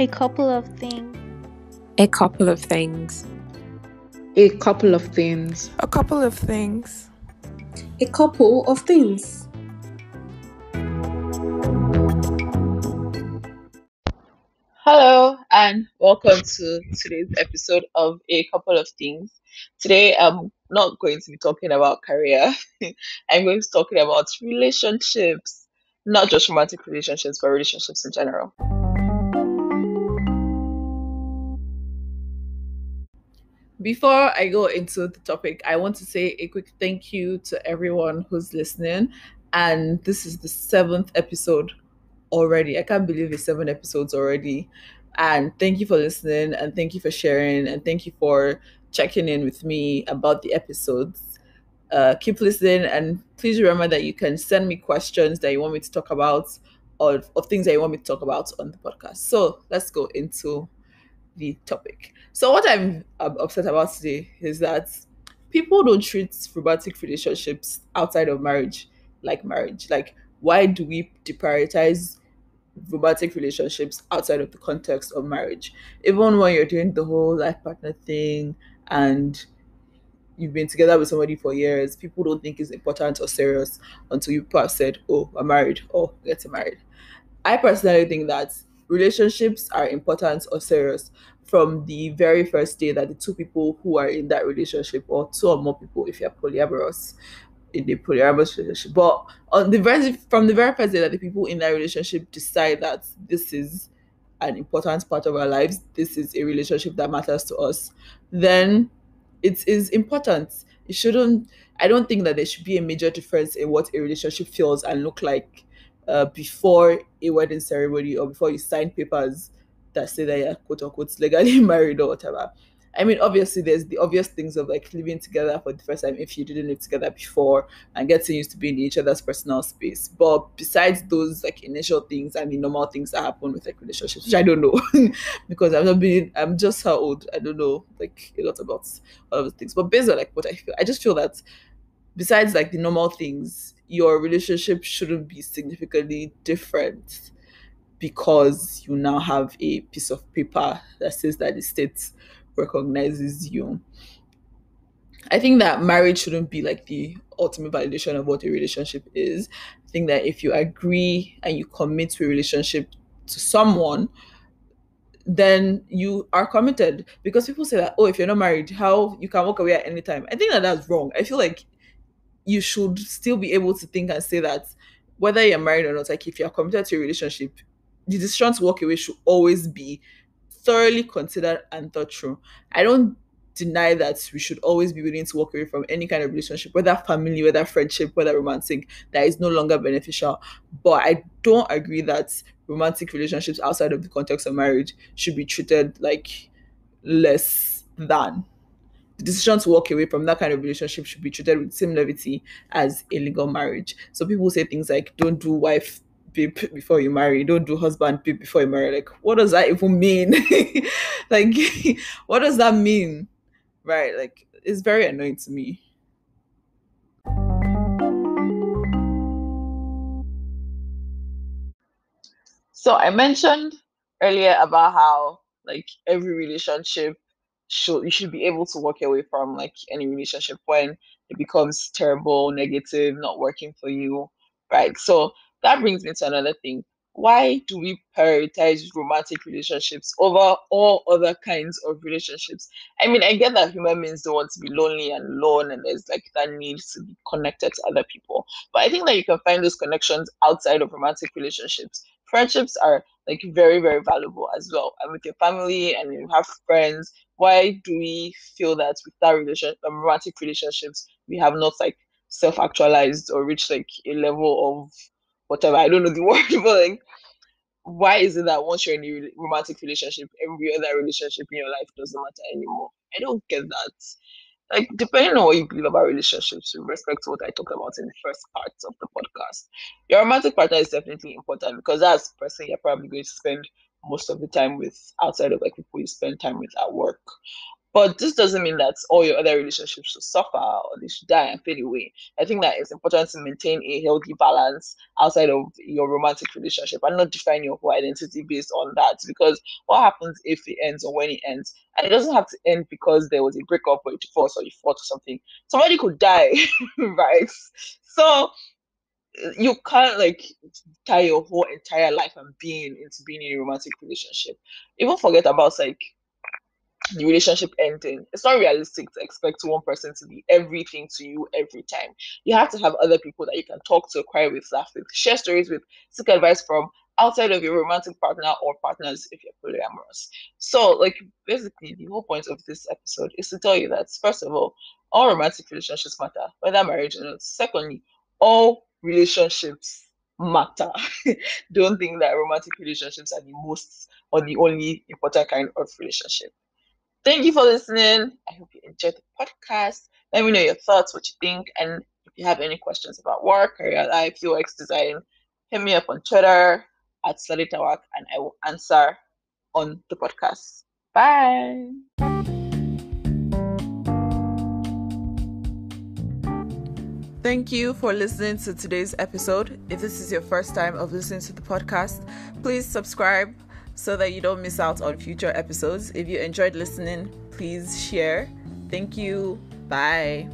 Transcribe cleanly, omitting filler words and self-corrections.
A couple of things. A couple of things. A couple of things. A couple of things. A couple of things. Hello and welcome to today's episode of A Couple of Things. Today I'm not going to be talking about career. I'm going to be talking about relationships, not just romantic relationships, but relationships in general. Before I go into the topic, I want to say a quick thank you to everyone who's listening. And this is the 7th episode already. I can't believe it's 7 episodes already. And thank you for listening, and thank you for sharing, and thank you for checking in with me about the episodes. Keep listening, and please remember that you can send me questions that you want me to talk about, or of things that you want me to talk about on the podcast. So let's go into the topic. So what I'm upset about today is that people don't treat romantic relationships outside of marriage like marriage. Like, why do we deprioritize romantic relationships outside of the context of marriage? Even when you're doing the whole life partner thing and you've been together with somebody for years, people don't think it's important or serious until you have said, oh, I'm married, or getting married. I personally think that relationships are important or serious from the very first day that the two people who are in that relationship, or two or more people if you're polyamorous, in a polyamorous relationship. But from the very first day that the people in that relationship decide that this is an important part of our lives, this is a relationship that matters to us, then it is important. It shouldn't. I don't think that there should be a major difference in what a relationship feels and look like before a wedding ceremony, or before you sign papers that say that you're quote unquote legally married or whatever. I mean, obviously, there's the obvious things of like living together for the first time if you didn't live together before, and getting used to being in each other's personal space. But besides those like initial things and the normal things that happen with like relationships, which I don't know because I'm just how old. I don't know like a lot about all of the things. But based on like what I feel, I just feel that besides like the normal things, your relationship shouldn't be significantly different because you now have a piece of paper that says that the state recognizes you. I think that marriage shouldn't be like the ultimate validation of what a relationship is. I think that if you agree and you commit to a relationship to someone, then you are committed. Because people say that, oh, if you're not married, how you can walk away at any time. I think that that's wrong. I feel like you should still be able to think and say that whether you're married or not, like if you're committed to a relationship, the decision to walk away should always be thoroughly considered and thought through. I don't deny that we should always be willing to walk away from any kind of relationship, whether family, whether friendship, whether romantic, that is no longer beneficial. But I don't agree that romantic relationships outside of the context of marriage should be treated like less than. The decision to walk away from that kind of relationship should be treated with same levity as a legal marriage. So people say things like, don't do wife babe before you marry, don't do husband babe before you marry. Like, what does that even mean? Like, what does that mean? Right? Like, it's very annoying to me. So I mentioned earlier about how like every relationship you should be able to walk away from like any relationship when it becomes terrible, negative, not working for you, right? So that brings me to another thing. Why do we prioritize romantic relationships over all other kinds of relationships? I mean, I get that human beings don't want to be lonely and alone, and there's like that need to be connected to other people. But I think that you can find those connections outside of romantic relationships. Friendships are like very, very valuable as well. And with your family and you have friends, why do we feel that with that romantic relationships, we have not like self-actualized or reached like a level of whatever, I don't know the word, but like, why is it that once you're in a romantic relationship, every other relationship in your life doesn't matter anymore? I don't get that. Like, depending on what you believe about relationships, with respect to what I talked about in the first part of the podcast, your romantic partner is definitely important because that's the person you're probably going to spend most of the time with outside of like people you spend time with at work. But this doesn't mean that all your other relationships should suffer or they should die and fade away. I think that it's important to maintain a healthy balance outside of your romantic relationship and not define your whole identity based on that. Because what happens if it ends or when it ends? And it doesn't have to end because there was a breakup or a divorce or you fought or something. Somebody could die, right? So you can't like tie your whole entire life and being into being in a romantic relationship. Even forget about like the relationship ending. It's not realistic to expect one person to be everything to you every time. You have to have other people that you can talk to, cry with, laugh with, share stories with, seek advice from outside of your romantic partner or partners if you're polyamorous. So, like, basically, the whole point of this episode is to tell you that, first of all romantic relationships matter, whether marriage or not. Secondly, all relationships matter. Don't think that romantic relationships are the most or the only important kind of relationship. Thank you for listening. I hope you enjoyed the podcast. Let me know your thoughts, what you think, and if you have any questions about work, career life, UX design, hit me up on Twitter at Sladitawak and I will answer on the podcast. Bye. Thank you for listening to today's episode. If this is your first time of listening to the podcast, please subscribe so that you don't miss out on future episodes. If you enjoyed listening, please share. Thank you. Bye.